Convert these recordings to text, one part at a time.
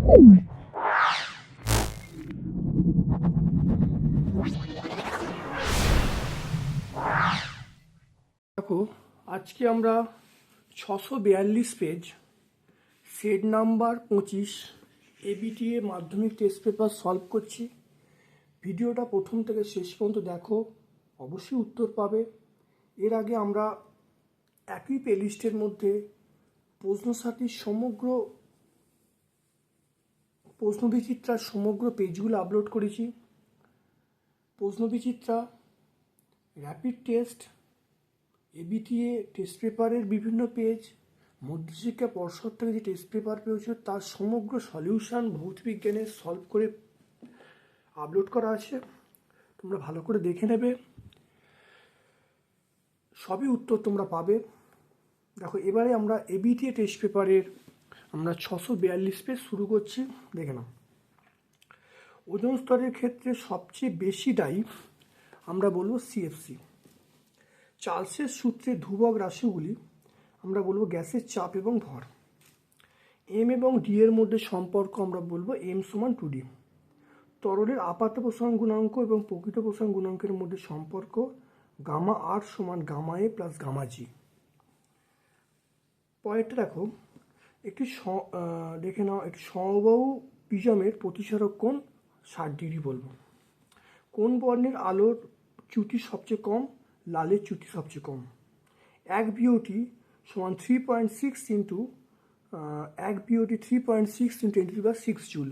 দেখো, আজকে আমরা 642 পেজ সেট নাম্বার 25 এবিটিএ মাধ্যমিক টেস্ট পেপার সলভ করছি। ভিডিওটা প্রথম থেকে শেষ পর্যন্ত দেখো, অবশ্যই উত্তর পাবে। এর আগে আমরা একই প্লেলিস্টের মধ্যে প্রশ্নসাথীর সমগ্র প্রশ্নবিচিত্রার সমগ্র পেজগুলো আপলোড করেছি। প্রশ্নবিচিত্রা, র্যাপিড টেস্ট, এবিটিএ টেস্ট পেপারের বিভিন্ন পেজ, মধ্যশিক্ষা পর্ষদ থেকে যে টেস্ট পেপার পেয়েছে তার সমগ্র সলিউশন ভৌতবিজ্ঞানের সলভ করে আপলোড করা আছে। তোমরা ভালো করে দেখে নেবে, সবই উত্তর তোমরা পাবে। দেখো, এবারে আমরা এবিটিএ টেস্ট পেপারের আমরা 642 পেজ শুরু করছি। দেখে নাও। ওজোন স্তরের ক্ষেত্রে সবচেয়ে বেশি দায়ী আমরা বলবো সিএফসি। চার্লসের সূত্রে ধ্রুবক রাশিগুলি আমরা বলবো গ্যাসের চাপ এবং ভর। এম এবং ডি এর মধ্যে সম্পর্ক আমরা বলবো এম সমান 2D। তরলের আপাত প্রসারণ গুণাঙ্ক এবং প্রকৃত প্রসারণ গুণাঙ্কের মধ্যে সম্পর্ক গামা আর সমান গামা এ প্লাস গামা জি। পরেরটা দেখো, দেখে নাও, একটি সমবাহু প্রিজমের প্রতিসারক কোণ 60 ডিগ্রি বলবো। কোন বর্ণের আলোর চ্যুতি সবচেয়ে কম? লালের চ্যুতি সবচেয়ে কম। 1 বিওটি সমান 3.6 ইন্টু 1 বিওটি 3.6 ইন্টু 10⁶ জুল।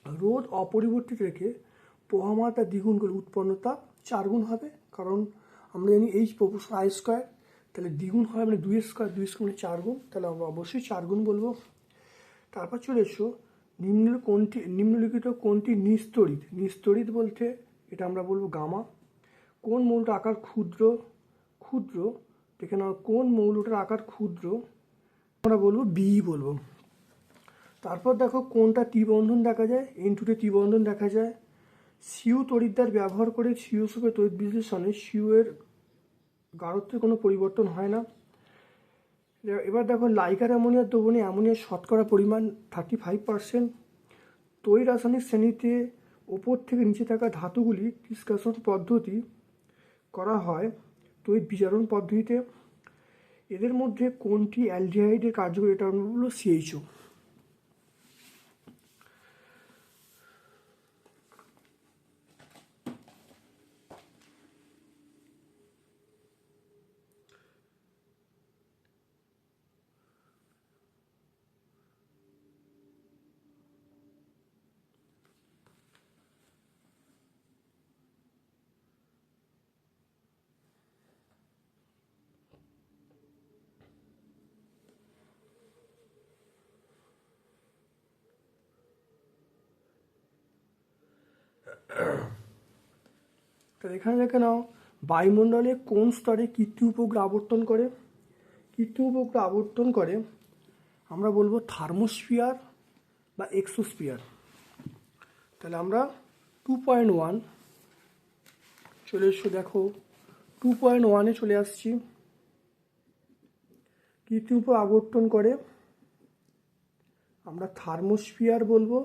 রোধ অপরিবর্তিত রেখে প্রবাহমাত্রা দ্বিগুণ করলে উৎপন্ন তাপ 4 গুণ হবে, কারণ আমরা জানি H প্রপোর্শনাল I স্কোয়ার, তাহলে দ্বিগুণ হয় মানে 2 স্কোয়ার, 2 স্কোয়ার মানে 4 গুণ, তাহলে আমরা অবশ্যই 4 গুণ বলবো। তারপর চলে এসো, নিম্নলিখিত কোনটি নিস্তড়িত? নিস্তড়িত বলতে এটা আমরা বলবো গামা। কোন মৌলটার আকার ক্ষুদ্র দেখে নাও, কোন মৌলটার আকার ক্ষুদ্র আমরা বলবো বি বলবো। তারপর দেখো, কোনটা ত্রিবন্ধন দেখা যায়? N2 ত্রিবন্ধন দেখা যায়। সিউ তড়িৎদ্বার ব্যবহার করে সিউসুপের তড়িৎ বিশ্লেষণে সিউ এর গাঢ়ত্বের কোনো পরিবর্তন হয় না। এবার দেখো, লাইকার অ্যামোনিয়ার দ্রবণে অ্যামোনিয়ার শতকরা পরিমাণ 35%। তড়িৎ রাসায়নিক শ্রেণীতে ওপর থেকে নিচে থাকা ধাতুগুলি নিষ্কাশন পদ্ধতি করা হয় তড়িৎ বিজারণ পদ্ধতিতে। এদের মধ্যে কোনটি অ্যালডিহাইডের কার্যকরী? এটা আমরা বলবো CHO। তাহলে এখানে দেখে নাও, বায়ুমণ্ডলে কোন স্তরে কৃত্রিম উপগ্রহ আবর্তন করে? কৃত্রিম উপগ্রহ আবর্তন করে আমরা বলবো থার্মোস্ফিয়ার বা এক্সোস্ফিয়ার। তাহলে আমরা 2.1 চলে এসো। দেখো, 2.1-এ চলে আসছি। কৃত্রিম উপগ্রহ আবর্তন করে আমরা থার্মোস্ফিয়ার বলবো।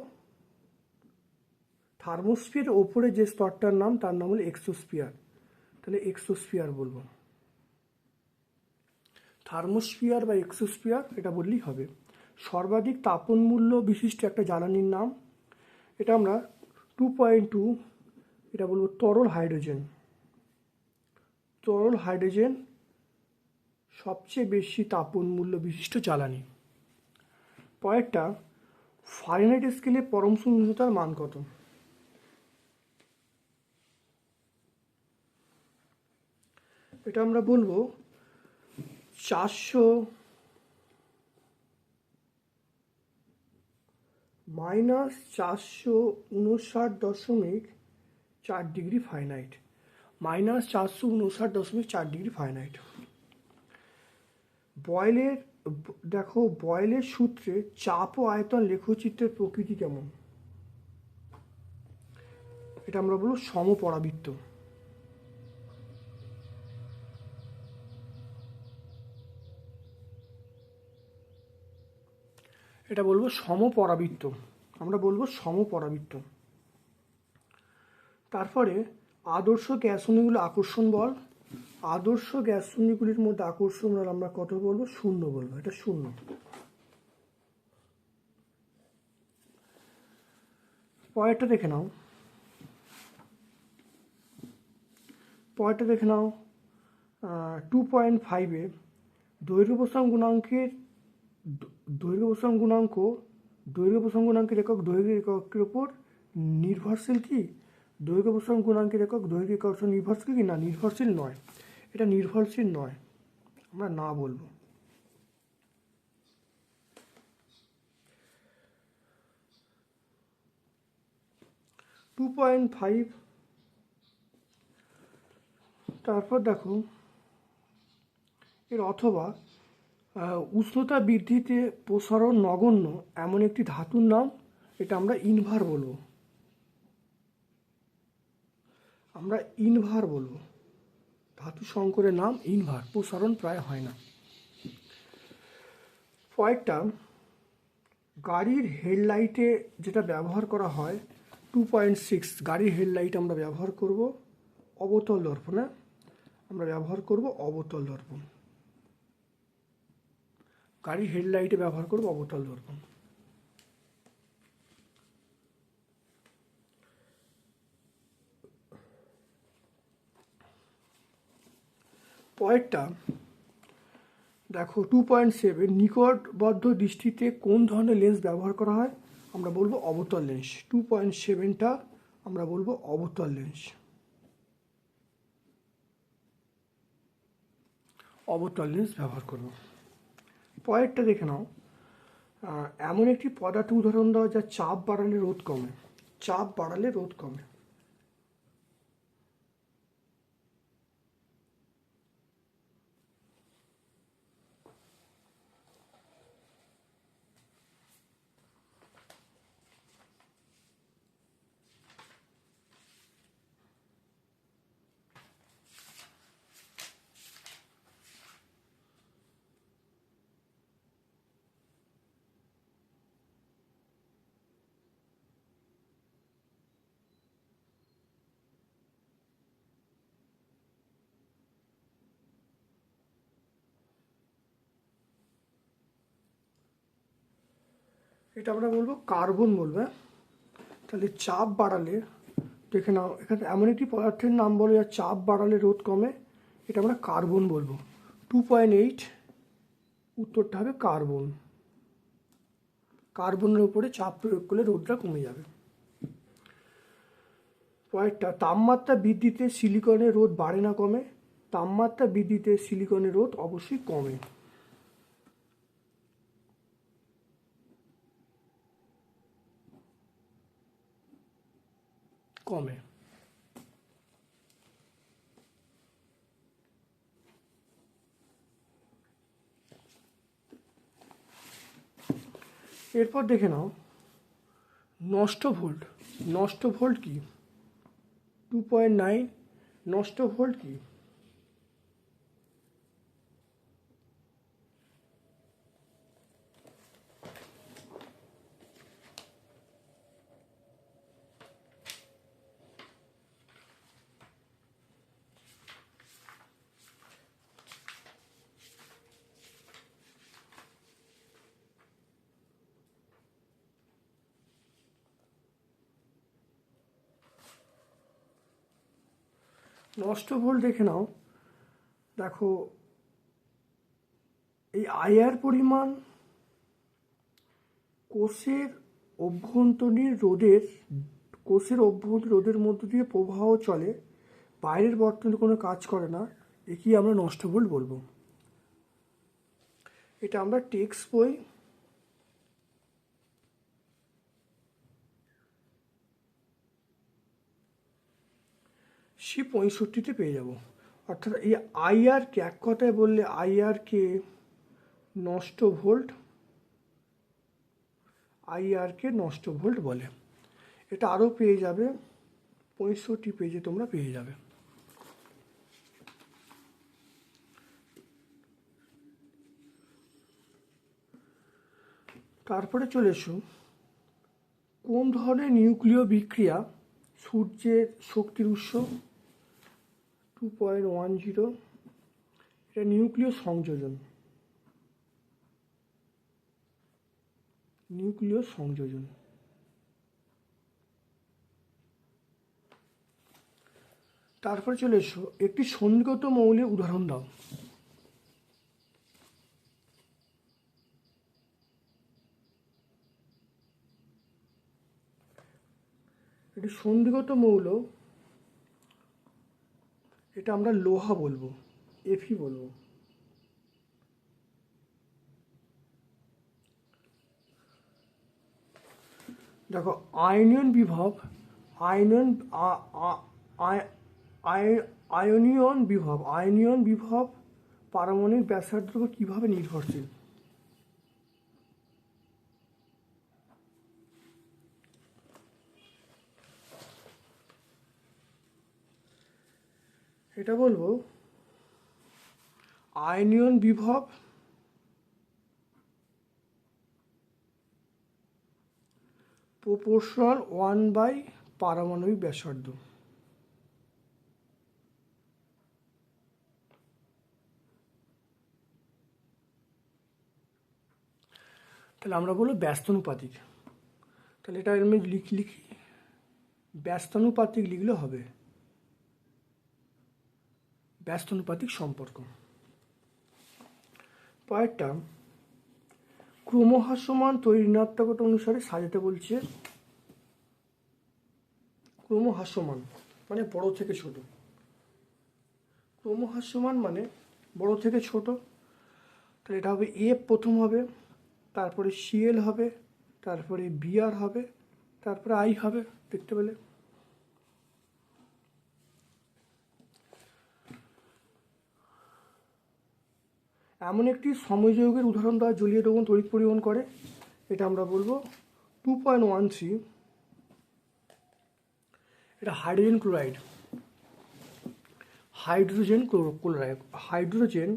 থার্মোস্ফিয়ার ওপরে যে স্তরটার নাম তার নাম হলো এক্সোস্ফিয়ার, তাহলে এক্সোস্ফিয়ার বলবো। থার্মোস্ফিয়ার বা এক্সোস্ফিয়ার এটা বললেই হবে। সর্বাধিক তাপন মূল্য বিশিষ্ট একটা জ্বালানির নাম, এটা আমরা 2.2 এটা বলবো তরল হাইড্রোজেন। তরল হাইড্রোজেন সবচেয়ে বেশি তাপন মূল্য বিশিষ্ট জ্বালানি। পরেরটা, ফারেনহাইট স্কেলে পরম শূন্য উষ্ণতার মান কত? এটা আমরা বলবো 400-459.4 ডিগ্রি ফারেনহাইট। -459.4 degree Fahrenheit. বয়েলের দেখো, বয়েলের সূত্রে চাপ ও আয়তন লেখচিত্রের প্রকৃতি কেমন? এটা আমরা বলবো সমপরাবৃত্ত। এটা বলবো সমপরাবৃত্ত, আমরা বলবো সমপরাবৃত্ত। তারপরে আদর্শ গ্যাসসমূহগুলো আকর্ষণ বল, আদর্শ গ্যাসসমূহগুলির মধ্যে আকর্ষণ বল আমরা কত বলবো? শূন্য বলবো, এটা শূন্য। পরেরটা দেখে নাও, পরেরটা দেখে নাও 2.5-এ দৈর্ঘ্য প্রসারণ গুণাঙ্কের দৈর্ঘ্য প্রসারণ গুণাঙ্কের একক দৈর্ঘ্যের এককের উপর নির্ভরশীল কি? দৈর্ঘ্য প্রসারণ গুণাঙ্কের একক দৈর্ঘ্য একক নির্ভরশীল কি? না, নির্ভরশীল নয়, এটা নির্ভরশীল নয়, আমরা না বলবো। টু পয়েন্ট ফাইভ, তারপর দেখো এর অথবা উষ্ণতা বৃদ্ধিতে প্রসারণ নগণ্য এমন একটি ধাতুর নাম, এটা আমরা ইনভার বলবো, আমরা ইনভার বলবো। ধাতু সংকরের নাম ইনভার, প্রসারণ প্রায় হয় না। পরেরটা গাড়ির হেডলাইটে যেটা ব্যবহার করা হয় 2.6, গাড়ির হেডলাইট আমরা ব্যবহার করব অবতল দর্পণে, আমরা ব্যবহার করব অবতল দর্পণ, গাড়ির হেডলাইটে ব্যবহার করব অবতল দর্পণ। পরেরটা দেখো 2.7, নিকটবদ্ধ দৃষ্টিতে কোন ধরনের লেন্স ব্যবহার করা হয়? আমরা বলবো অবতল লেন্স। 2.7টা আমরা বলবো অবতল লেন্স, অবতল লেন্স ব্যবহার করব। পরেরটা দেখে নাও এমন একটি পদার্থ উদাহরণ দাও যা চাপ বাড়ালে রোধ কমে, চাপ বাড়ালে রোধ কমে। এটা আমরা বলবো কার্বন বলবো। তাহলে চাপ বাড়ালে দেখে নাও এখানে এমন একটি পদার্থের নাম বলো যার চাপ বাড়ালে রোধ কমে, এটা আমরা কার্বন বলবো। 2.8 উত্তরটা হবে কার্বন, কার্বনের উপরে চাপ প্রয়োগ করলে রোধটা কমে যাবে। পরেরটা তাপমাত্রা বৃদ্ধিতে সিলিকনের রোধ বাড়ে না কমে? তাপমাত্রা বৃদ্ধিতে সিলিকনের রোধ অবশ্যই কমে, কমে। এরপর দেখে নাও নষ্ট ভোল্ট, নষ্ট ভোল্ট কি? 2.9, নষ্ট ভোল্ট কি? নষ্ট ভোল্ট দেখে নাও, দেখো এই আইআর পরিমাণ কোষের অভ্যন্তরীণ রোধের মধ্য দিয়ে প্রবাহ চলে, বাইরের বর্তনী কোনো কাজ করে না, একেই আমরা নষ্ট ভোল্ট বলবো। এটা আমরা টেক্সট বই C65 পেয়ে যাব। অর্থাৎ এই আইআরকে এক কথায় বললে আইআরকে নষ্ট ভোল্ট, আইআরকে নষ্ট ভোল্ট বলে। এটা আরও পেয়ে যাবে 65 পেজে তোমরা পেয়ে যাবে। তারপরে চলে এসো, কোন ধরনের নিউক্লিয় বিক্রিয়া সূর্যের শক্তির উৎস? 2.10, এটা নিউক্লিয় সংযোজন। নিউক্লিয় সংযোজন। তারপরে চলে এসো, একটি সন্নিগত মৌলের উদাহরণ দাও। একটি সন্নিগত মৌল, এটা আমরা লোহা বলবো, এফি বলবো। দেখো আয়নীয়ন বিভব, আয়নীয়ন আয়নীয়ন বিভব পারমাণবিক ব্যাসার্ধের উপর কীভাবে নির্ভরশীল? এটা বলবো আয়নীয়ন বিভব প্রপোর্শনাল 1 by পারমাণবিক ব্যাসার্ধ। তাহলে আমরা বলবো ব্যস্তানুপাতিক। তাহলে এটা আমি লিখি ব্যস্তানুপাতিক লিখলে হবে, ব্যস্তানুপাতিক সম্পর্ক। পরেরটা, ক্রমহ্রাসমান তড়িৎ ঋণাত্মকতা অনুসারে সাজাতে বলছে। ক্রমহ্রাসমান মানে বড় থেকে ছোট, ক্রমহ্রাসমান মানে বড় থেকে ছোট। তাহলে এটা হবে এফ প্রথম হবে, তারপরে সিএল হবে, তারপরে বিআর হবে, তারপরে আই হবে, দেখতে পেলে। এমন একটি সমযোগের উদাহরণ দেওয়া জলীয় দ্রবণ তড়িৎ পরিবহন করে, এটা আমরা বলবো 2.13, এটা hydrogen chloride. Hydrogen chloride, hydrogen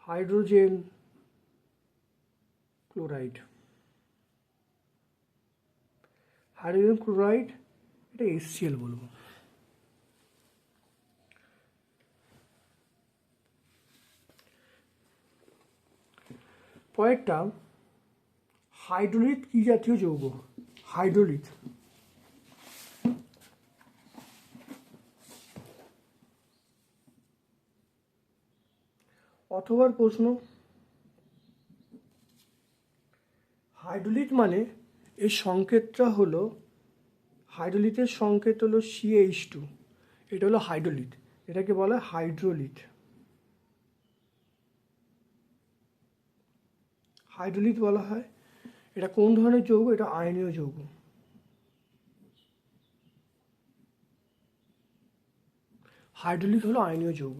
hydrogen chloride, hydrogen chloride, এটা HCl বলবো। পরেরটা, হাইড্রোলিথ কি জাতীয় যৌগ? হাইড্রোলিথ অথবা প্রশ্ন, হাইড্রোলিথ মানে এর সংকেতটা হলো, হাইড্রোলিথের সংকেত হলো CH2, এটা হলো হাইড্রোলিথ, এটাকে বলা হয় হাইড্রোলিথ। হাইড্রোলিথ বলা হয়। এটা কোন ধরনের যৌগ? এটা আয়নীয় যৌগ। হাইড্রোলিথ হলো আয়নীয় যৌগ।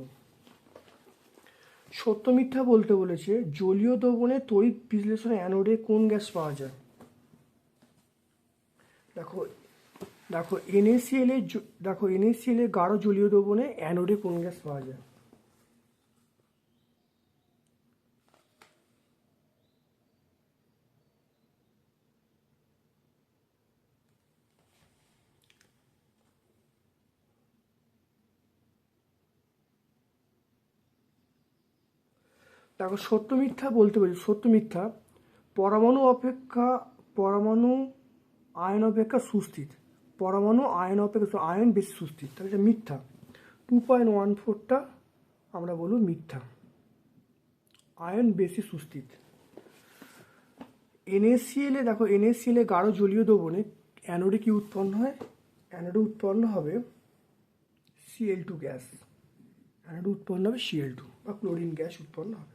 সত্য মিথ্যা বলতে বলেছে, জলীয় দ্রবণে তড়িৎ বিশ্লেষণে অ্যানোডে কোন গ্যাস পাওয়া যায়? দেখো দেখো NaCl এর গাঢ় জলীয় দ্রবণে অ্যানোডে কোন গ্যাস পাওয়া যায়? দেখো সত্য মিথ্যা বলতে বলি, সত্য মিথ্যা, পরমাণু আয়ন অপেক্ষা সুস্থির, পরমাণু আয়ন অপেক্ষা আয়ন বেশি সুস্থির, তাহলে এটা মিথ্যা। 2.14টা আমরা বলবো মিথ্যা, আয়ন বেশি সুস্থির। NaCl দেখো NaCl গাঢ় জলীয় দ্রবণে অ্যানোডে কি উৎপন্ন হয়? অ্যানোডে উৎপন্ন হবে Cl2 গ্যাস, অ্যানোডে উৎপন্ন হবে Cl2 বা ক্লোরিন গ্যাস উৎপন্ন হবে।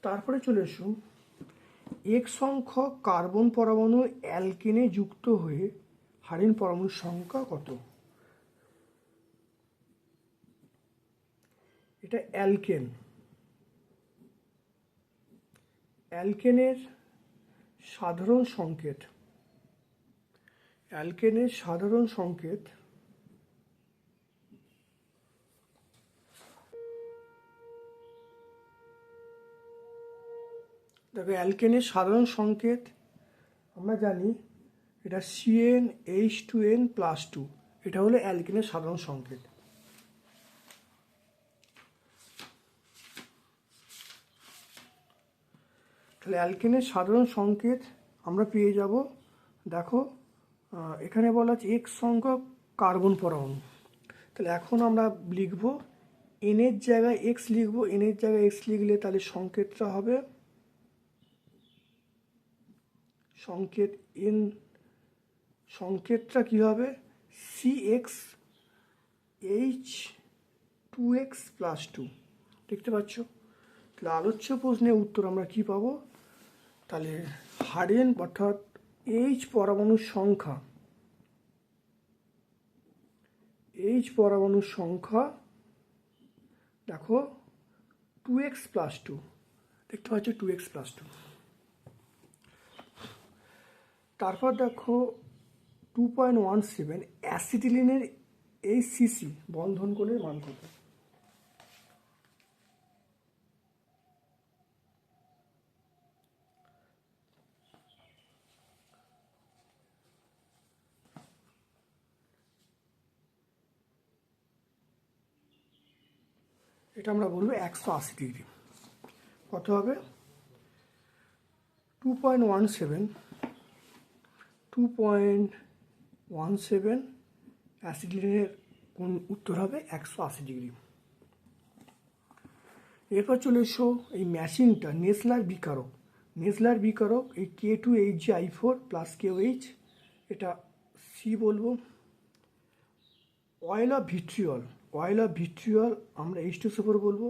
তারপরে চলে এসো, এক সংখ্যক কার্বন পরমাণু অ্যালকেনে যুক্ত হয়ে হারিন পরমাণুর সংখ্যা কত? এটা অ্যালকেন। অ্যালকেনের সাধারণ সংকেত, অ্যালকেনের সাধারণ সংকেত দেখো, অ্যালকেনের সাধারণ সংকেত আমরা জানি এটা CnH2n+2, এটা হলো অ্যালকেনের সাধারণ সংকেত। তাহলে অ্যালকেনের সাধারণ সংকেত আমরা পেয়ে যাব। দেখো এখানে বলা আছে X সংখ্যক কার্বন পরমাণু। তাহলে এখন আমরা লিখব এনের জায়গায় এক্স লিখব। এনের জায়গায় এক্স লিখলে তাহলে সংকেতটা হবে সংকেত এন, সংকেতটা কী হবে CxH2x+2। দেখতে পাচ্ছ? তাহলে আলোচ্য প্রশ্নের উত্তর আমরা কি পাবো? তাহলে হারেন অর্থাৎ এইচ পরমাণুর সংখ্যা দেখো 2x+2। দেখতে পাচ্ছ 2x+2। তারপর দেখো 2.17 অ্যাসিটিলিনের HCC বন্ধন কোণের মান কত? এটা আমরা বলবো 180 ডিগ্রি। কত হবে? 2.17 অ্যাসিটিলিনের কোন উত্তর হবে 180 ডিগ্রি। এরপর চলে এসো এই ম্যাচিংটা নেসলার বিকারক এই K2HgI4 + KOH, এটা সি বলবো। অয়েল অফ ভিট্রিয়ল আমরা H2SO4 বলবো।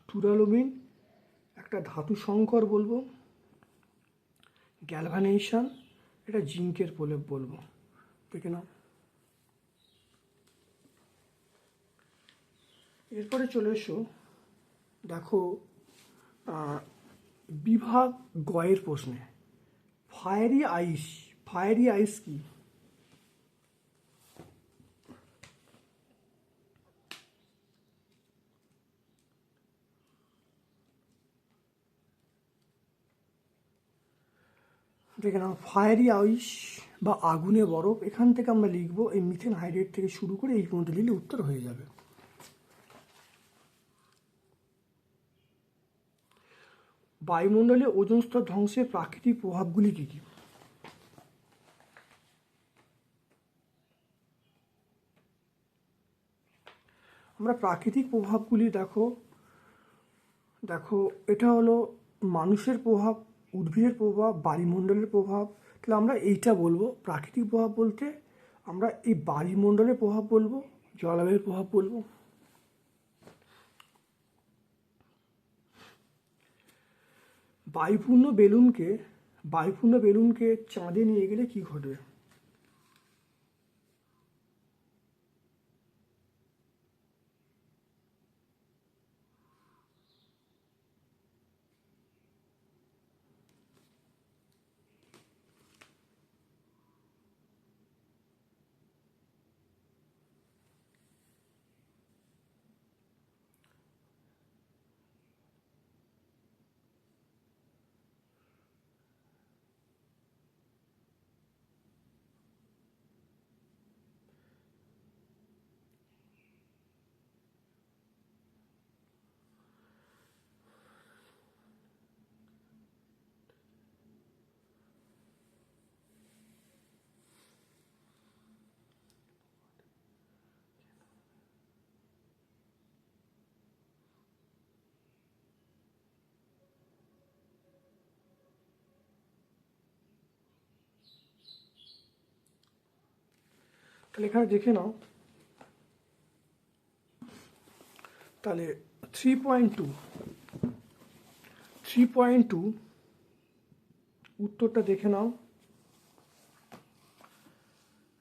ডুরালুমিন একটা ধাতু সংকর বলবো। গ্যালভানাইজেশন এটা জিঙ্কের প্রলেপ বলবো। দেখে নাও। এরপরে চলে এসো দেখো বিভাগ গয়ের প্রশ্নে ফায়ারি আইস কি? দেখে নাও, ফায়ারি আইস বা আগুনে বরফ, এখান থেকে আমরা লিখবো এই মিথেন হাইড্রেট থেকে শুরু করে এই পর্যন্ত লিখলে উত্তর হয়ে যাবে। বায়ুমণ্ডলে ওজোন স্তর ধ্বংসের প্রাকৃতিক প্রভাবগুলি কী কী? আমরা প্রাকৃতিক প্রভাবগুলি দেখো এটা হলো মানুষের প্রভাব, উদ্ভিদের প্রভাব, বায়ুমণ্ডলের প্রভাব। তাহলে আমরা এইটা বলবো প্রাকৃতিক প্রভাব বলতে আমরা এই বায়ুমণ্ডলের প্রভাব বলবো, জলবায়ুর প্রভাব বলবো। বায়ুপূর্ণ বেলুনকে চাঁদে নিয়ে গেলে কি ঘটবে? তাহলে এখানে দেখে নাও, তাহলে 3.2 উত্তরটা দেখে নাও।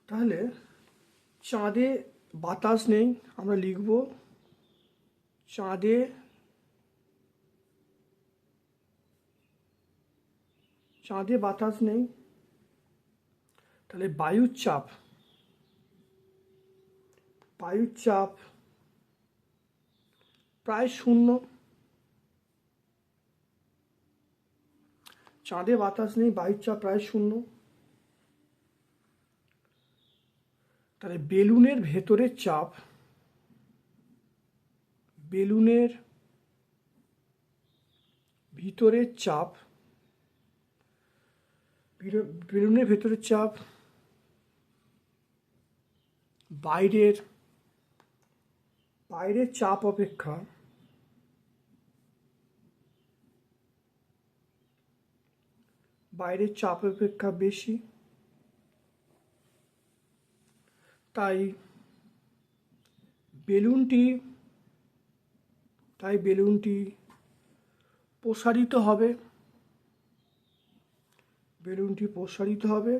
তাহলে চাঁদে বাতাস নেই, আমরা লিখব চাঁদে বাতাস নেই, তাহলে বায়ুর চাপ প্রায় শূন্য। চাঁদে বাতাস নেই, বায়ুর চাপ প্রায় শূন্য। তাহলে বেলুনের ভেতরের চাপ বেলুনের ভেতরের চাপ বাইরের চাপ অপেক্ষা বেশি। তাই বেলুনটি প্রসারিত হবে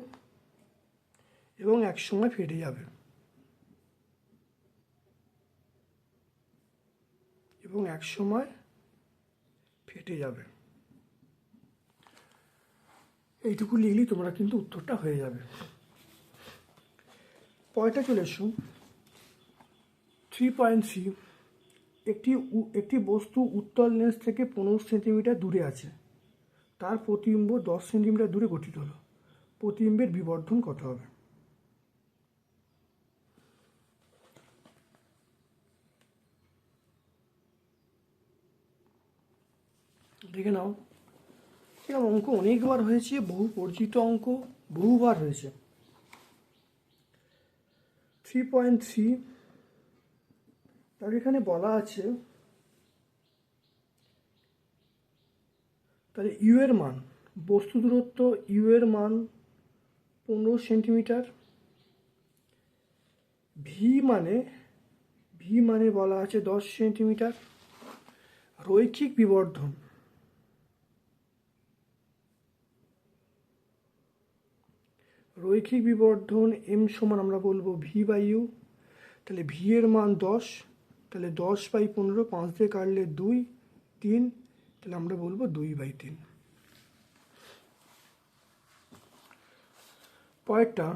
এবং একসময় ফেটে যাবে। এইটুকু লিখলেই তোমরা কিন্তু উত্তরটা হয়ে যাবে। পরেরটা চলে এসো 3.3। একটি বস্তু উত্তল লেন্স থেকে 15 সেন্টিমিটার দূরে আছে, তার প্রতিবিম্ব 10 সেন্টিমিটার দূরে গঠিত হলো, প্রতিবিম্বের বিবর্ধন কত হবে? দেখে নাও, এরকম অঙ্ক অনেকবার হয়েছে, বহু পরিচিত অঙ্ক, বহুবার হয়েছে। 3.3 তার এখানে বলা আছে, তাহলে ইউ এর মান, বস্তু দূরত্ব ইউ এর মান 15 সেন্টিমিটার। ভি মানে বলা আছে 10 সেন্টিমিটার। রৈখিক বিবর্ধন এম সমান আমরা বলবো ভি বাই ইউ। তাহলে ভি এর মান 10, তাহলে 10/15, 5 দিয়ে কাটলে 2, 3, তাহলে আমরা বলবো 2/3। পরেরটা,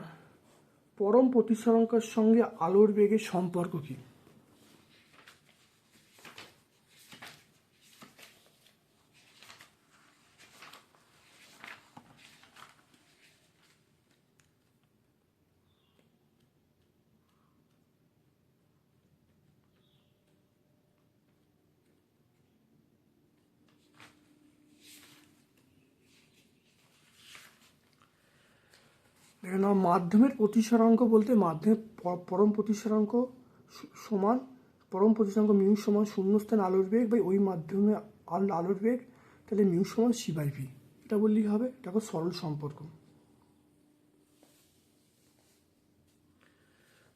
পরম প্রতিসরাঙ্কের সঙ্গে আলোর বেগের সম্পর্ক কি? দেখে নাও, মাধ্যমের প্রতিসরাঙ্ক বলতে মাধ্যমের পরম প্রতিসরাঙ্ক সমান মিউ সমান শূন্যস্থান আলোর বেগ বা ওই মাধ্যমে আলোর বেগ, তাহলে মিউ সমান c/v, এটা বললেই হবে। দেখো সরল সম্পর্ক।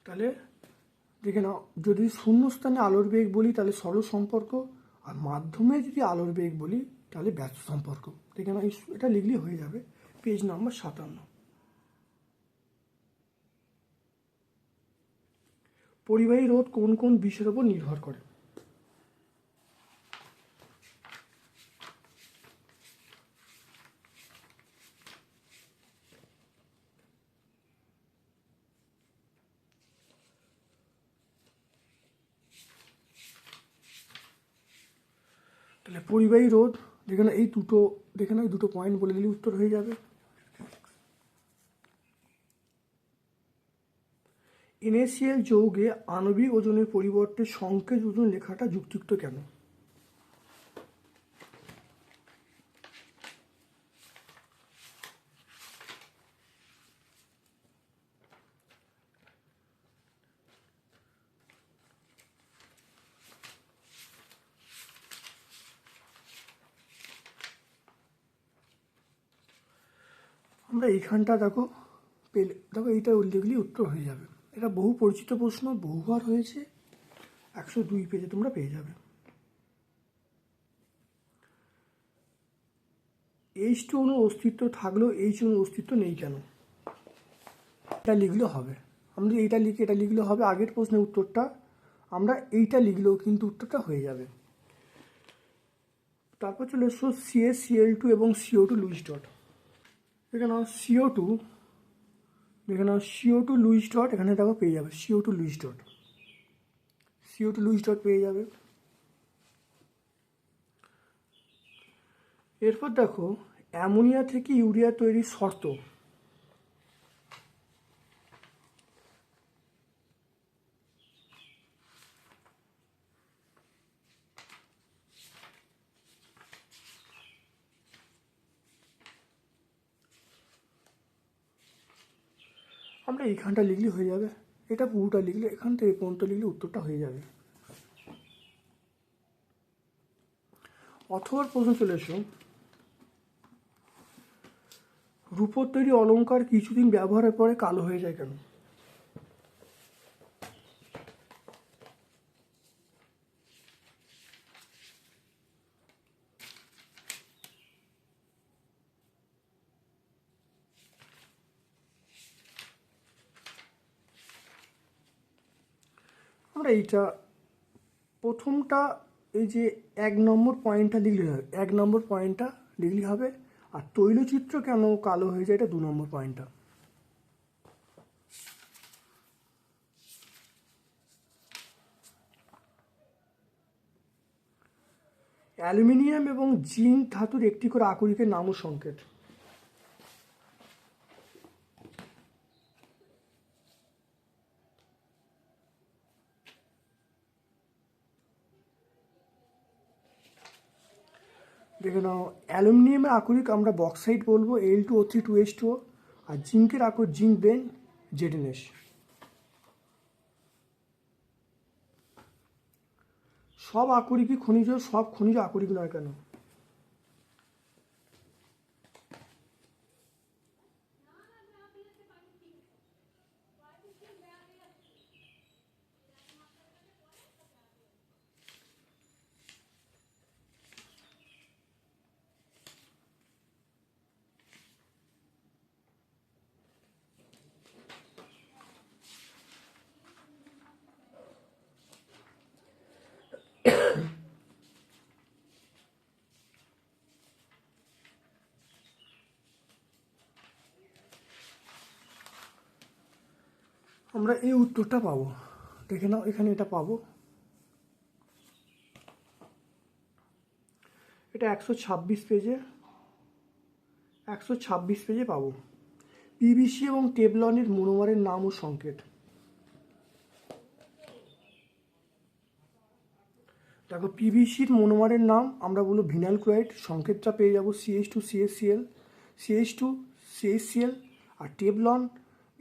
তাহলে দেখে নাও, যদি শূন্যস্থানে আলোর বেগ বলি তাহলে সরল সম্পর্ক, আর মাধ্যমে যদি আলোর বেগ বলি তাহলে ব্যস্ত সম্পর্ক। দেখে নাও, এটা লিখলেই হয়ে যাবে। Page number 57। পরিবাহী রোধ কোন কোন বিষয়ের উপর নির্ভর করে? তাহলে পরিবাহী রোধ, যেখানে এই দুটো পয়েন্ট বলে দিলে উত্তর হয়ে যাবে। NaCl যৌগে আণবিক ওজনের পরিবর্তে সংকেত ওজন লেখাটা যুক্তিযুক্ত কেন? আমরা এইখানটা দেখো এইটা লিখলেই উত্তর হয়ে যাবে। এটা বহু পরিচিত প্রশ্ন, বহুবার হয়েছে, 102 পেজে তোমরা পেয়ে যাবে। H2 অণুর অস্তিত্ব থাকলেও H অণুর অস্তিত্ব নেই কেন? এটা লিখলেও হবে। আমরা এইটা লিখে এটা লিখলেও হবে। আগের প্রশ্নের উত্তরটা আমরা এইটা লিখলেও কিন্তু উত্তরটা হয়ে যাবে। তারপর চলে এসো CaCl2 এবং CO2 লুইস ডট। এখানে CO2 দেখে নাও CO2 লুইস ডট, এখানে দেখো পেয়ে যাবে CO2 Luis dot, CO2 Luis dot পেয়ে যাবে। এরপর দেখো অ্যামোনিয়া থেকে ইউরিয়া তৈরির শর্ত। আমরা এইখানটা লিখলে হয়ে যাবে, এটা পুরোটা লিখলে, এখান থেকে পর্যন্ত লিখলে উত্তরটা হয়ে যাবে। অথবা প্রশ্ন চলে এসো, রূপোর তৈরি অলংকার কিছুদিন ব্যবহারের পরে কালো হয়ে যায় কেন? আমরা এইটা প্রথমটা, এই যে 1 নম্বর পয়েন্টটা লিখলে হবে, 1 নম্বর পয়েন্টটা লিখলে হবে। আর তৈলচিত্র কেন কালো হয়ে যায়, এটা 2 নম্বর পয়েন্টটা। অ্যালুমিনিয়াম এবং জিঙ্ক ধাতুর একটি করে আকরিকের নাম ও সংকেত। দেখে নাও, অ্যালুমিনিয়ামের আকরিক আমরা বক্সাইট বলবো Al2O3 2H2O, আর জিঙ্কের আকরিক জিঙ্ক বেন ZnS। সব আকরিকই খনিজ, সব খনিজ আকরিক নয় কেন? আমরা এই উত্তরটা পাবো, দেখে নাও এখানে এটা পাবো, এটা 126 পেজে, 126 পেজে পাবো। পিভিসি এবং টেবলনের মনোমারের নাম ও সংকেত। দেখো পিভিসির মনোমারের নাম আমরা বলবো ভিনাইল ক্লোরাইড, সংকেতটা পেয়ে যাবো CH2CHCl, CH2CHCl। আর টেবলন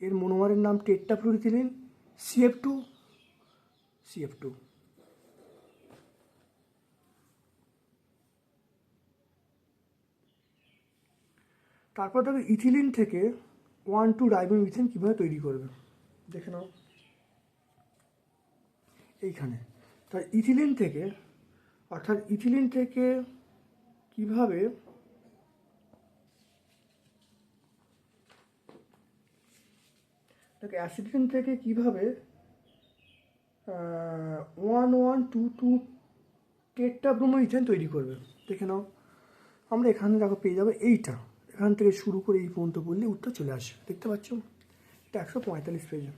এর মনোমারের নাম টেট্রাফ্লুরিথিলিন, CF2CF2। তারপর দেখো ইথিলিন থেকে 1,2-ডাইমিথেন কীভাবে তৈরি করবে, দেখে নাও এইখানে। তার ইথিলিন থেকে, অর্থাৎ ইথিলিন থেকে কীভাবে অ্যাসিডিন থেকে কীভাবে 1,1,2,2 টেট্রাব্রোমোইথেন তৈরি করবে, দেখে নাও। আমরা এখানে দেখো পেয়ে যাবো এইটা, এখান থেকে শুরু করে এই পর্যন্ত বললে উত্তর চলে আসে, দেখতে পাচ্ছ? এটা 145 পেজে।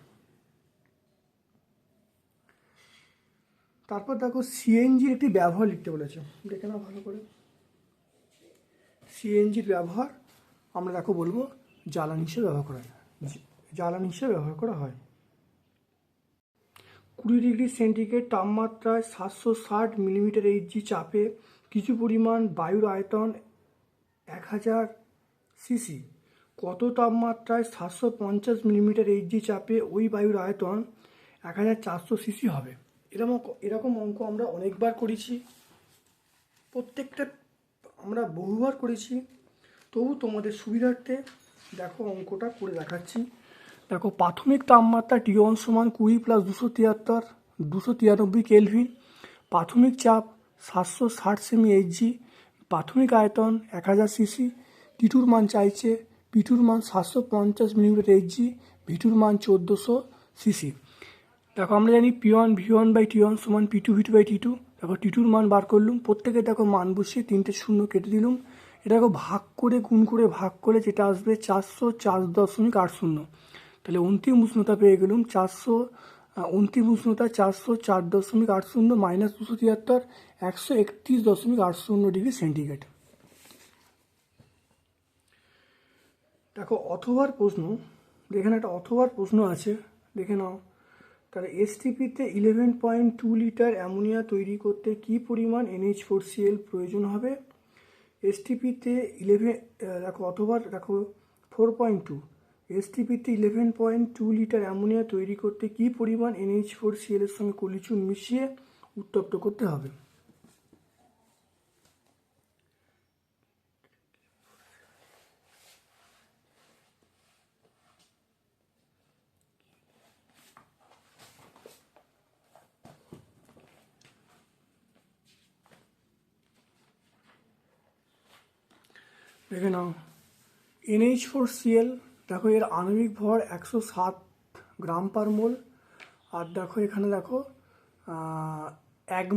তারপর দেখো সিএনজির একটি ব্যবহার লিখতে বলেছে, দেখে নাও ভালো করে। সিএনজির ব্যবহার আমরা দেখো বলবো জ্বালানি হিসেবে ব্যবহার করা হয়, জ্বালানি হিসেবে ব্যবহার করা হয়। 20 ডিগ্রি সেন্টিগ্রেড তাপমাত্রায় 760 মিলিমিটার Hg চাপে কিছু পরিমাণ বায়ুর আয়তন 1000 সিসি। কত তাপমাত্রায় 750 মিলিমিটার Hg চাপে ওই বায়ুর আয়তন 1400 সিসি হবে? এরকম অঙ্ক আমরা অনেকবার করেছি, প্রত্যেকটা আমরা বহুবার করেছি, তবু তোমাদের সুবিধার্থে দেখো অঙ্কটা করে দেখাচ্ছি। দেখো প্রাথমিক তাপমাত্রা T1 সমান 20 + 273 293 কেলভিন, প্রাথমিক চাপ 760 সেমি Hg, প্রাথমিক আয়তন 1000 সিসি। T2 মান চাইছে, P2 মান 750 মিলিমিটার Hg, V2 মান 1400 সিসি। দেখো আমরা জানি P1 V1/T1 সমান P2 V2/T2। দেখো T2 মান বার করলুম, প্রত্যেকে দেখো মান বসিয়ে 3টে শূন্য কেটে দিলুম। এটাকে ভাগ করে গুণ করে ভাগ করে যেটা আসবে 404.80। তাহলে অন্তিম উষ্ণতা পেয়ে গেলাম অন্তিম উষ্ণতা 404.80 মাইনাস 273 131.80 ডিগ্রি সেন্টিগ্রেড। দেখো অথবার প্রশ্ন, এখানে একটা অথবার প্রশ্ন আছে, দেখে নাও। তাহলে এসটিপিতে 11.2 লিটার অ্যামোনিয়া তৈরি করতে কি পরিমাণ NH4Cl প্রয়োজন হবে? এসটিপিতে দেখো 4.2, এসটিপিতে 11.2 লিটার অ্যামোনিয়া তৈরি করতে কি পরিমাণ NH4Cl এর সঙ্গে কলিচুন মিশিয়ে উত্তপ্ত করতে হবে? দেখে নাও, NH4Cl দেখো এর আণবিক ভর 107 গ্রাম পার মোল। আর দেখো এখানে দেখো এক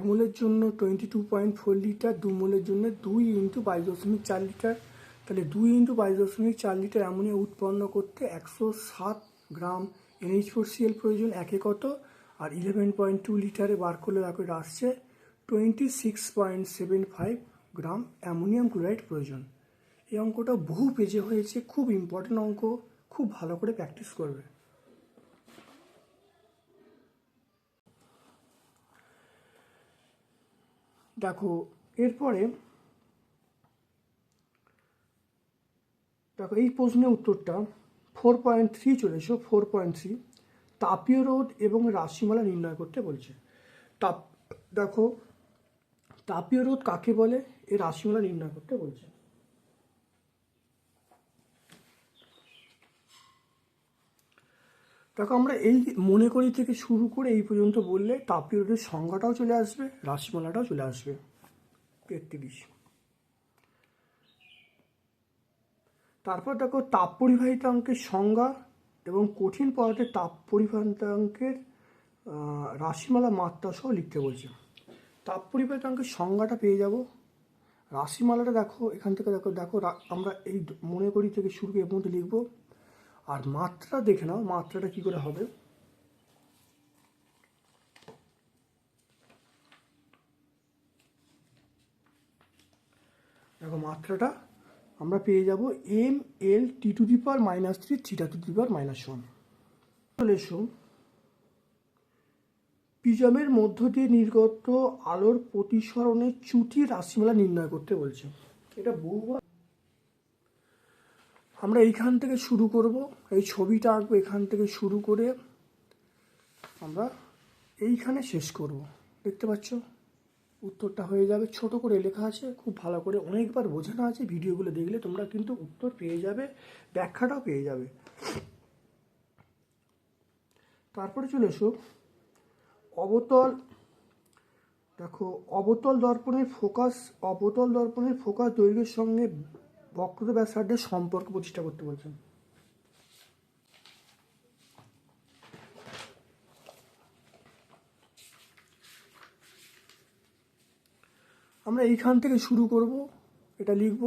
মোলের জন্য 22.4 লিটার, 2 মোলের জন্য 2 × 22.4 লিটার। তাহলে 2 × 22.4 লিটার অ্যামোনিয়া উৎপন্ন করতে 107 গ্রাম NH4Cl প্রয়োজন। একে কত? আর 11.2 লিটারে বার করলে দেখো এটা আসছে 26.75 গ্রাম অ্যামোনিয়াম ক্লোরাইড প্রয়োজন। এই অঙ্কটা বহু পেজে হয়েছে, খুব ইম্পর্টেন্ট অঙ্ক, খুব ভালো করে প্র্যাকটিস করবে। দেখো এরপরে দেখো এই প্রশ্নের উত্তরটা 4.3 চলে এসো। 4.3 তাপীয় রোধ এবং রাশিমালা নির্ণয় করতে বলছে। দেখো তাপীয় রোধ কাকে বলে, এর রাশিমালা নির্ণয় করতে বলছে। দেখো আমরা এই মনে করি থেকে শুরু করে এই পর্যন্ত বললে তাপীয় রোধের সংজ্ঞাটাও চলে আসবে, রাশিমালাটাও চলে আসবে। 33। তারপর দেখো তাপ পরিবাহিতাঙ্কের সংজ্ঞা এবং কঠিন পদার্থের তাপ পরিবাহিতাঙ্কের রাশিমালা মাত্রা সহ লিখতে বলছে। তাপ পরিবাহিতাঙ্কের সংজ্ঞাটা পেয়ে যাব। রাশিমালাটা দেখো এখান থেকে দেখো আমরা এই মনে করি থেকে শুরু করে এর মধ্যে লিখবো। আর মাত্রা দেখে নাও, মাত্রাটা কি করে হবে। দেখো মাত্রাটা আমরা পেয়ে যাব mL T⁻³ θ⁻1। চলে এসো, প্রিজমের মধ্য দিয়ে নির্গত আলোর প্রতিসরণের চ্যুতি রাশিমালা নির্ণয় করতে বলছে। এটা বহুবার আমরা এইখান থেকে শুরু করব, এই ছবিটা আঁকবো, এখান থেকে শুরু করে আমরা এইখানে শেষ করব। দেখতে পাচ্ছ উত্তরটা হয়ে যাবে, ছোট করে লেখা আছে, খুব ভালো করে অনেকবার বোঝানো আছে। ভিডিওগুলো দেখলে তোমরা কিন্তু উত্তর পেয়ে যাবে, ব্যাখ্যাটাও পেয়ে যাবে। তারপরে চলে এসো অবতল। দেখো অবতল দর্পণের ফোকাস দৈর্ঘ্যের সঙ্গে বক্রতা ব্যাসার্ধের সম্পর্ক প্রতিষ্ঠা করতে বলছেন। আমরা এইখান থেকে শুরু করব, এটা লিখব,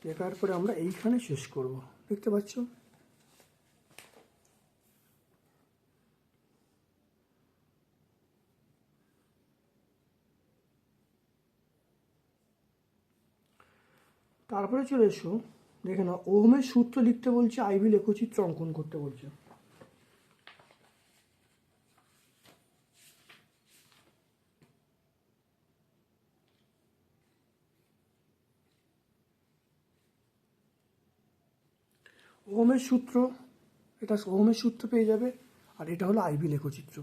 লেখার পরে আমরা এইখানে শেষ করব। দেখতে পাচ্ছ তারপরে চলে এসো, দেখে নাও ওহমের সূত্র লিখতে বলছে, আইভি লেখচিত্র অঙ্কন করতে বলছে। ওহমের সূত্র, এটা ওহমের সূত্র পেয়ে যাবে, আর এটা হলো আইভি লেখচিত্র।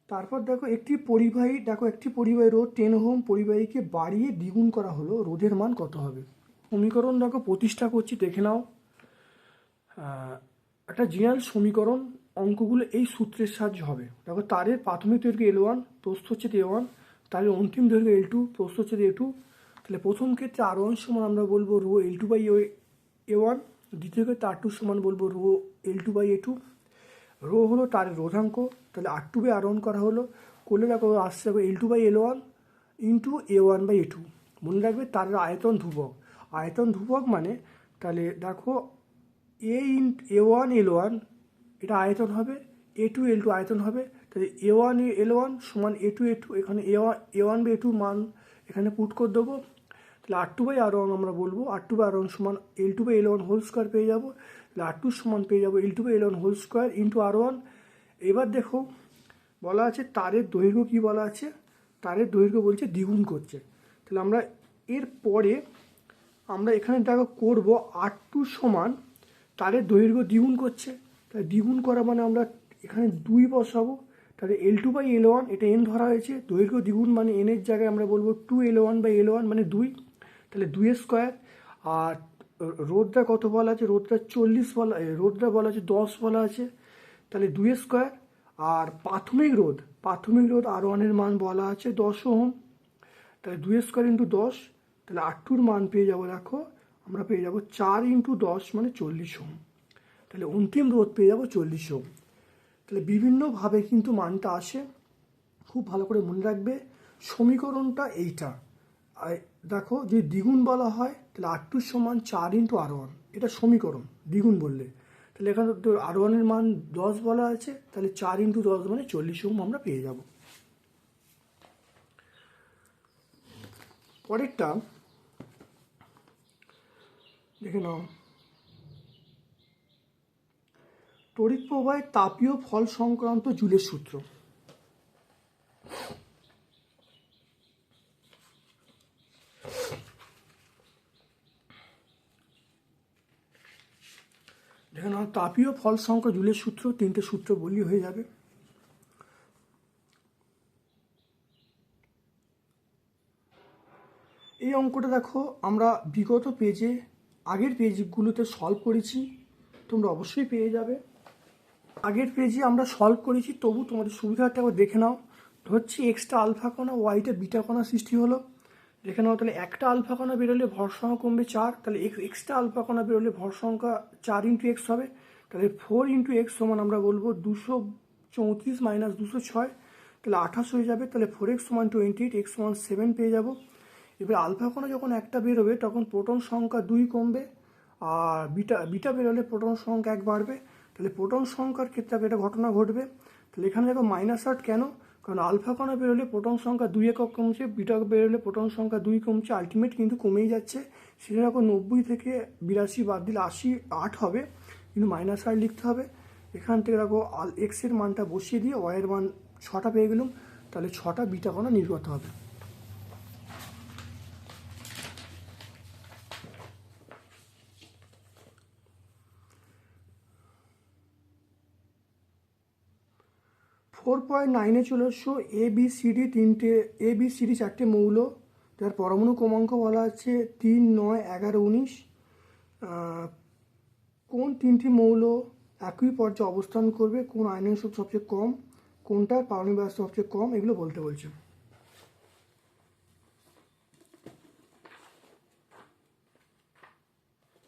তারপর দেখো একটি পরিবাহী রোধ 10 ওহম পরিবাহীকে বাড়িয়ে দ্বিগুণ করা হলো, রোধের মান কত হবে? সমীকরণ দেখো প্রতিষ্ঠা করছি, দেখে নাও। একটা জেনারেল সমীকরণ, অঙ্কগুলো এই সূত্রের সাহায্যে হবে। দেখো তারের প্রাথমিক দৈর্ঘ্য L1, প্রস্থচ্ছেদ A1, তারের অন্তিম দৈর্ঘ্য L2, প্রস্থচ্ছেদ A2। তাহলে প্রথম ক্ষেত্রে R1 সমান আমরা বলবো রো L2/A1, দ্বিতীয় ক্ষেত্রে R2 সমান বলবো রো L2/A2। রো হলো তারের রোধাঙ্ক, তাহলে R2/R1 করা হলো, করলে দেখো আসছে দেখো L2/L1 ইন্টু A1/A2। মনে রাখবে তারের আয়তন ধ্রুবক। আয়তন ধ্রুবক মানে তাহলে দেখো A1L1 এটা আয়তন হবে, A2L2 আয়তন হবে, তাহলে A1L1 সমান A2A2, এখানে A1/A2 মান এখানে পুট করে দেবো। তাহলে R2/R1 আমরা বলবো R2/R1 সমান L2/L1 হোল স্কোয়ার পেয়ে যাবো। তাহলে R2 সমান পেয়ে যাবো L2/L1 whole square into R1। এবার দেখো বলা আছে তারের দৈর্ঘ্য কি বলা আছে, তারের দৈর্ঘ্য বলছে দ্বিগুণ করছে। তাহলে আমরা এর পরে আমরা এখানে দেখো করব R2 সমান তারের দৈর্ঘ্য দ্বিগুণ করছে, তাহলে দ্বিগুণ করা মানে আমরা এখানে 2 বসাবো। তাহলে L2/L1 এটা n ধরা হয়েছে, দৈর্ঘ্য দ্বিগুণ মানে n এর জায়গায় আমরা বলবো 2L1/L1 মানে 2, তাহলে 2 স্কোয়ার। আর রোধটা কত বলা আছে, রোধটা 40 বলা, রোধটা বলা আছে 10 বলা আছে, তাহলে 2 স্কোয়ার। আর প্রাথমিক রোধ R1 এর মান বলা আছে 10 ওহম, তাহলে 2 স্কোয়ার ইন্টু 10, তাহলে R2 মান পেয়ে যাবো দেখো আমরা পেয়ে যাবো 4 ইন্টু 10 মানে 40 ওহম, তাহলে অন্তিম রোধ পেয়ে যাবো 40 ওহম। তাহলে বিভিন্নভাবে কিন্তু মানটা আসে, খুব ভালো করে মনে রাখবে। সমীকরণটা এইটা, আর দেখো যদি দ্বিগুণ বলা হয় তাহলে R2 সমান 4 ইন্টু R1, এটা সমীকরণ দ্বিগুণ বললে। তাহলে এখানে তো R1 এর মান 10 বলা আছে, তাহলে 4 ইন্টু 10 মানে 40 ওহম আমরা পেয়ে যাব। পরেরটা দেখে নাও, তড়িৎ প্রবাহের তাপীয় ফল সংক্রান্ত জুলের সূত্র। দেখে নাও তাপীয় ফল সংখ্যা জুলের সূত্র, 3টে সূত্র বললি হয়ে যাবে। এই অঙ্কটা দেখো আমরা বিগত পেজে আগের পেজগুলোতে সলভ করেছি, তোমরা অবশ্যই পেয়ে যাবে। আগের পেজে আমরা সলভ করেছি, তবু তোমাদের সুবিধাটা একবার দেখে নাও। ধরছি এক্সটা আলফা কণা, ওয়াইটা বিটা কণা সৃষ্টি হলো, দেখে নাও। তাহলে একটা আলফা কণা বেরোলে ভর সংখ্যা কমবে 4, তাহলে এক্সটা আলফা কণা বেরোলে ভর সংখ্যা 4 ইন্টু এক্স হবে। তাহলে 4 ইন্টু এক্স সমান আমরা বলবো 234 মাইনাস 206, তাহলে 28 হয়ে যাবে। তাহলে 4x সমান 28, এক্স সমান 7 পেয়ে যাবো। এবার আলফা কণা যখন একটা বেরোবে তখন প্রোটন সংখ্যা 2 কমবে, আর বিটা বেরোলে প্রোটন সংখ্যা 1 বাড়বে। তাহলে প্রোটন সংখ্যার ক্ষেত্রে একটা ঘটনা ঘটবে। তাহলে এখানে দেখো -8 কেন, কারণ আলফা কণা বেরোলে প্রোটন সংখ্যা 2 একক কমছে, বিটা বেরোলে প্রোটন সংখ্যা 2 কমছে, আলটিমেট কিন্তু কমেই যাচ্ছে। সেটা দেখো 90 থেকে 82 বাদ দিলে 8 হবে, কিন্তু -8 লিখতে হবে। এখান থেকে দেখো এক্সের মানটা বসিয়ে দিয়ে ওয়াইয়ের মান 6টা পেয়ে গেলাম, তাহলে 6টা বিটা কণা নির্গত হবে। ফোর 4.9-এ চলে এসছো এবিসিডি 4টে মৌল, যার পরমাণু ক্রমাঙ্ক বলা আছে 3, 9, 11, 19। কোন 3টি মৌল একই পর্যায়ে অবস্থান করবে, কোন আয়নের শক্তি সবচেয়ে কম, কোনটার পারমাণবিক ব্যবস্থা সবচেয়ে কম, এগুলো বলতে বলছে।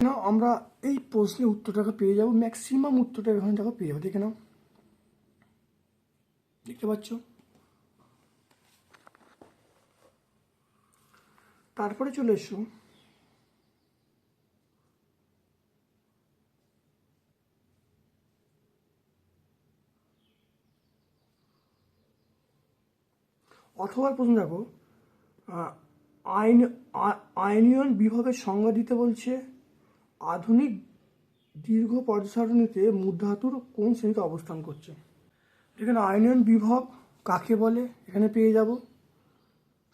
না আমরা এই প্রশ্নের উত্তরটাকে পেয়ে যাবো, ম্যাক্সিমাম উত্তরটা এখানে দেখো পেয়ে যাবো, দেখে নাও, দেখতে পাচ্ছ। তারপরে চলে এসো অথবা প্রশ্ন দেখো, আয়নীয়ন বিভবের সংজ্ঞা দিতে বলছে। আধুনিক দীর্ঘ পর্যায় সারণীতে মূলধাতুর কোন শ্রেণীতে অবস্থান করছে। এখানে আয়নীয়ন বিভব কাকে বলে এখানে পেয়ে যাব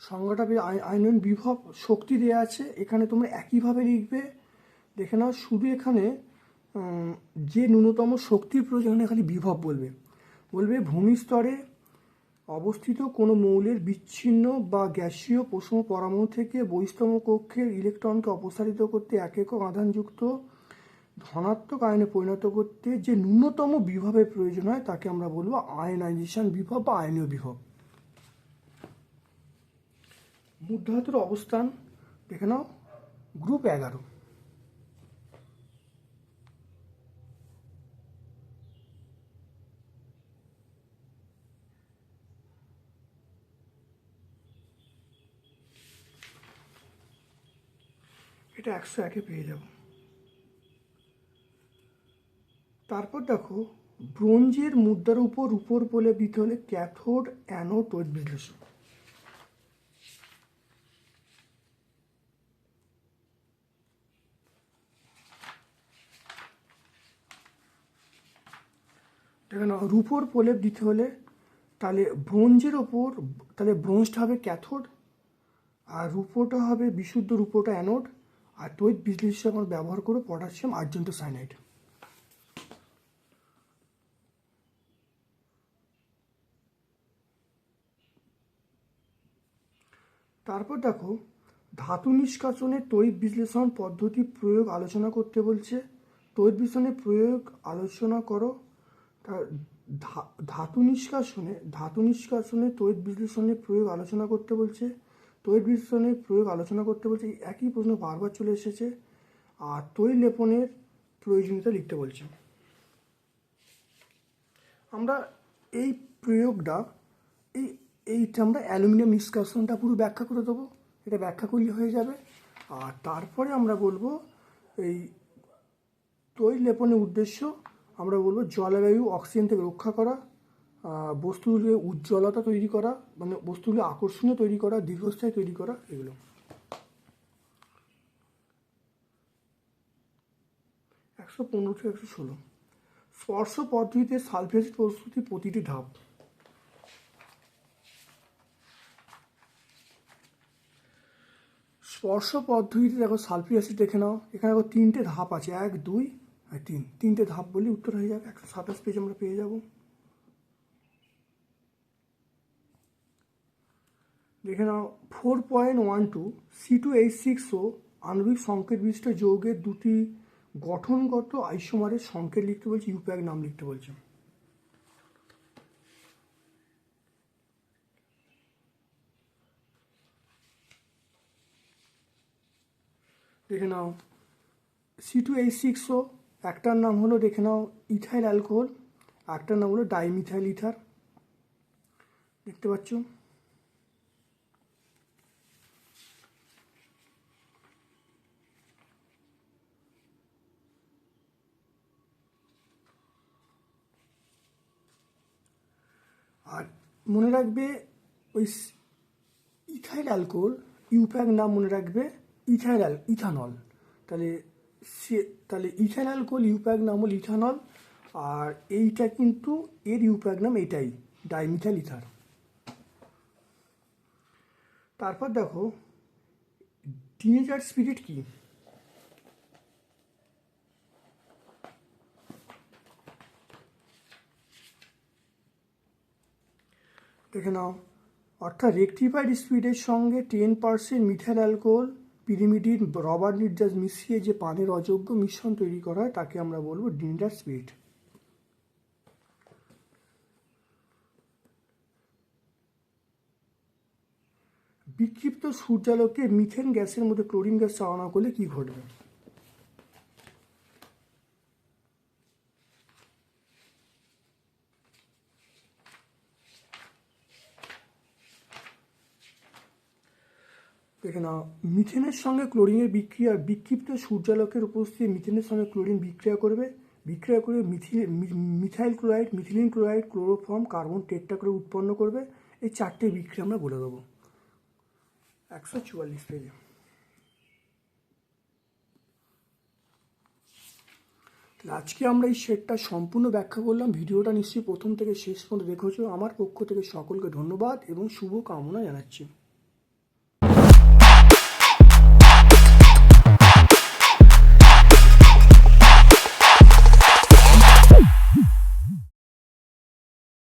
সংজ্ঞাটা পেয়ে। আয়নীয়ন বিভব শক্তি দেওয়া আছে, এখানে তোমরা একইভাবে লিখবে। দেখে নাও, শুধু এখানে যে ন্যূনতম শক্তির প্রয়োজন খালি বিভব বলবে ভূমিস্তরে অবস্থিত কোনো মৌলের বিচ্ছিন্ন বা গ্যাসীয় প্রথম পরমাণু থেকে বহিস্তম কক্ষের ইলেকট্রনকে অপসারিত করতে এক একক আধানযুক্ত ধনাত্মক আয়নে পরিণত করতে যে ন্যূনতম বিভবের প্রয়োজন হয় তাকে আমরা বলবো আয়নাইজেশন বিভব বা আয়নীয় বিভব। মূলধাতুর অবস্থান দেখে নাও, গ্রুপ 11। এটা 101-এ পেয়ে যাব। তারপর দেখো, ব্রোঞ্জের মুদ্রার উপর রূপোর প্রলেপ দিতে হলে ক্যাথোড, অ্যানোড, তড়িৎ বিশ্লেষণ। দেখে নাও, রূপোর প্রলেপ দিতে হলে তাহলে ব্রোঞ্জের ওপর, তাহলে ব্রোঞ্জটা হবে ক্যাথোড, আর রূপোটা হবে, বিশুদ্ধ রূপোটা অ্যানোড, আর তড়িৎ বিশ্লেষণ আমরা ব্যবহার করব পটাশিয়াম আর্জেন্টো সাইনাইড। তারপর দেখো, ধাতু নিষ্কাশনে তড়িৎ বিশ্লেষণ পদ্ধতি প্রয়োগ আলোচনা করতে বলছে। তড়িৎ বিশ্লেষণের প্রয়োগ আলোচনা করো। ধাতু নিষ্কাশনে তড়িৎ বিশ্লেষণের প্রয়োগ আলোচনা করতে বলছে। তড়িৎ বিশ্লেষণের প্রয়োগ আলোচনা করতে বলছে, একই প্রশ্ন বারবার চলে এসেছে। আর তড়িৎ লেপনের প্রয়োজনীয়তা লিখতে বলছে। আমরা এই প্রয়োগটা, এইটা আমরা অ্যালুমিনিয়াম নিষ্কাশনটা পুরো ব্যাখ্যা করে দেবো, এটা ব্যাখ্যা করলে হয়ে যাবে। আর তারপরে আমরা বলবো এই তড়িৎ লেপনের উদ্দেশ্য, আমরা বলবো জলবায়ু অক্সিজেন থেকে রক্ষা করা, বস্তুগুলির উজ্জ্বলতা তৈরি করা, মানে বস্তুগুলি আকর্ষণীয় তৈরি করা, দীর্ঘস্থায়ী তৈরি করা, এগুলো। 115 থেকে 116, স্পর্শ পদ্ধতিতে সালফেট প্রস্তুতি প্রতিটি ধাপ। স্পর্শ পদ্ধতিতে দেখো সালফিক অ্যাসিড দেখে নাও, এখানে দেখো 3টে ধাপ আছে, 1, 2 আর 3, 3টে ধাপ বলে উত্তর হয়ে যাবে। 127 পেজ আমরা পেয়ে যাব। দেখে নাও 4.12 C2H6O আণবিক সংকেত বিশিষ্ট যৌগের দুটি গঠনগত আইসোমারের সংকেত লিখতে বলছে, ইউপ্যাক নাম লিখতে বলছে। দেখে নাও C2H6O, একটার নাম হলো দেখে নাও ইথাইল অ্যালকোহল, একটার নাম হলো ডাইমিথাইল ইথার, দেখতে পাচ্ছ। আর মনে রাখবে ওই ইথাইল অ্যালকোহল ইউপ্যাক নাম মনে রাখবে ইথানল, তাহলে ইথাইল অ্যালকোহল ইউপ্যাক নাম হল ইথানল, আর এইটা কিন্তু এর ইউপ্যাক নাম এটাই, ডাইমিথাইল ইথার। তারপর দেখো টিনেজার স্পিরিট কি। দেখে নাও, অর্থাৎ রেকটিফাইড স্পিরিটের সঙ্গে 10% মিথাইল অ্যালকোহল, পিরিমিডিন, রবার নির্যাস মিশিয়ে যে পানের অযোগ্য মিশ্রণ তৈরি করা হয় তাকে আমরা বলবো টিনেজার স্পিরিট। বিক্ষিপ্ত সূর্যালোকে মিথেন গ্যাসের মধ্যে ক্লোরিন গ্যাস চালনা করলে কি ঘটবে। দেখে নাও, মিথেনের সঙ্গে ক্লোরিনের বিক্রিয়া, বিক্ষিপ্ত সূর্যালোকের উপস্থিতি মিথেনের সঙ্গে ক্লোরিন বিক্রিয়া করে methyl chloride, methylene chloride, chloroform, carbon tetrachloride উৎপন্ন করবে। এই 4টে বিক্রিয়া আমরা বলে দেবো। 144 পেজে। আজকে আমরা এই সেটটা সম্পূর্ণ ব্যাখ্যা করলাম। ভিডিওটা নিশ্চয়ই প্রথম থেকে শেষ পর্যন্ত দেখেছো। আমার পক্ষ থেকে সকলকে ধন্যবাদ এবং শুভ কামনা জানাচ্ছি।